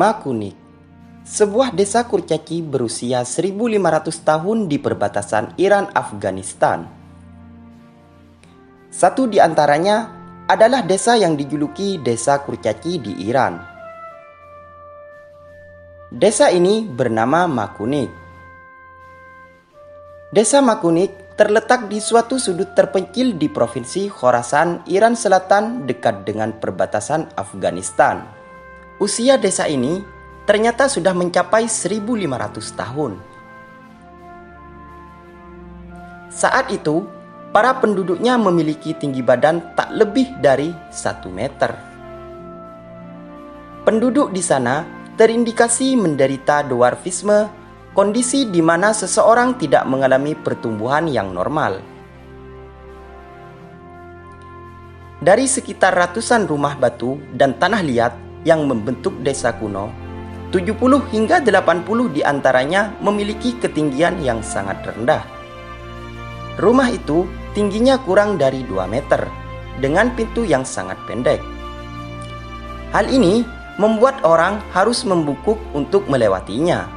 Makunik, sebuah desa kurcaci berusia 1500 tahun di perbatasan Iran-Afghanistan. Satu di antaranya adalah desa yang dijuluki Desa Kurcaci di Iran. Desa ini bernama Makunik. Desa Makunik terletak di suatu sudut terpencil di Provinsi Khorasan, Iran Selatan, dekat dengan perbatasan Afghanistan. Usia desa ini ternyata sudah mencapai 1500 tahun. Saat itu, para penduduknya memiliki tinggi badan tak lebih dari 1 meter. Penduduk di sana terindikasi menderita dwarfisme, kondisi di mana seseorang tidak mengalami pertumbuhan yang normal. Dari sekitar ratusan rumah batu dan tanah liat yang membentuk desa kuno, 70 hingga 80 diantaranya memiliki ketinggian yang sangat rendah. Rumah itu tingginya kurang dari 2 meter, dengan pintu yang sangat pendek. Hal ini membuat orang harus membungkuk untuk melewatinya.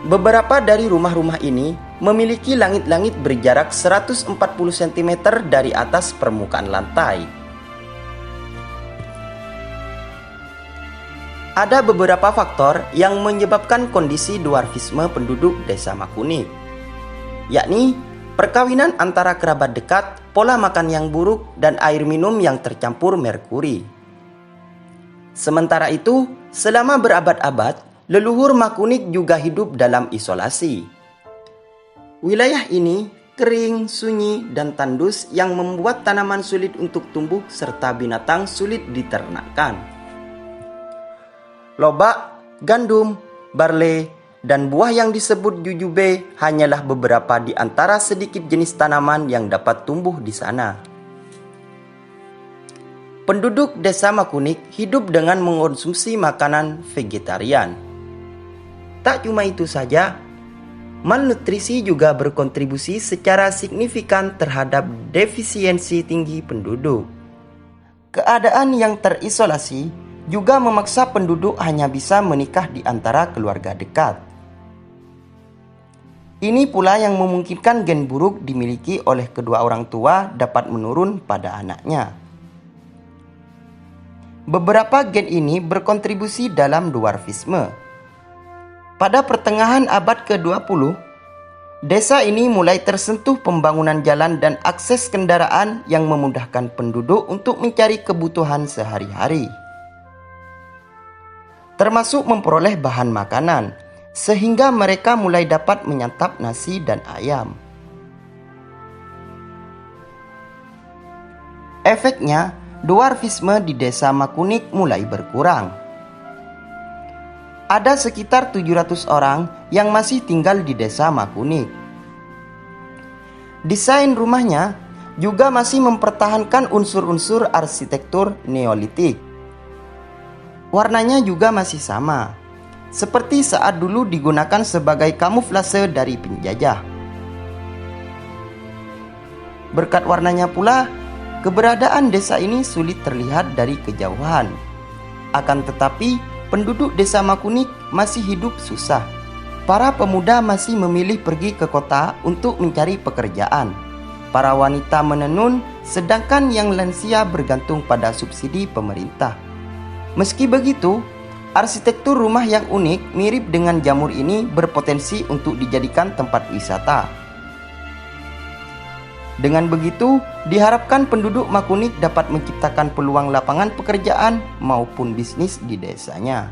Beberapa dari rumah-rumah ini memiliki langit-langit berjarak 140 cm dari atas permukaan lantai. Ada beberapa faktor yang menyebabkan kondisi dwarfisme penduduk desa Makunik, yakni perkawinan antara kerabat dekat, pola makan yang buruk, dan air minum yang tercampur merkuri. Sementara itu, selama berabad-abad, leluhur Makunik juga hidup dalam isolasi. Wilayah ini kering, sunyi, dan tandus yang membuat tanaman sulit untuk tumbuh serta binatang sulit diternakkan. Lobak, gandum, barley, dan buah yang disebut jujube hanyalah beberapa di antara sedikit jenis tanaman yang dapat tumbuh di sana. Penduduk desa Makunik hidup dengan mengonsumsi makanan vegetarian. Tak cuma itu saja, malnutrisi juga berkontribusi secara signifikan terhadap defisiensi tinggi penduduk. Keadaan yang terisolasi juga memaksa penduduk hanya bisa menikah di antara keluarga dekat. Ini pula yang memungkinkan gen buruk dimiliki oleh kedua orang tua dapat menurun pada anaknya. Beberapa gen ini berkontribusi dalam dwarfisme. Pada pertengahan abad ke-20, desa ini mulai tersentuh pembangunan jalan dan akses kendaraan yang memudahkan penduduk untuk mencari kebutuhan sehari-hari, termasuk memperoleh bahan makanan, sehingga mereka mulai dapat menyantap nasi dan ayam. Efeknya, dwarfisme di desa Makunik mulai berkurang. Ada sekitar 700 orang yang masih tinggal di desa Makunik. Desain rumahnya juga masih mempertahankan unsur-unsur arsitektur Neolitik. Warnanya juga masih sama, seperti saat dulu digunakan sebagai kamuflase dari penjajah. Berkat warnanya pula, keberadaan desa ini sulit terlihat dari kejauhan. Akan tetapi, penduduk desa Makunik masih hidup susah. Para pemuda masih memilih pergi ke kota untuk mencari pekerjaan. Para wanita menenun, sedangkan yang lansia bergantung pada subsidi pemerintah. Meski begitu, arsitektur rumah yang unik mirip dengan jamur ini berpotensi untuk dijadikan tempat wisata. Dengan begitu, diharapkan penduduk Makunik dapat menciptakan peluang lapangan pekerjaan maupun bisnis di desanya.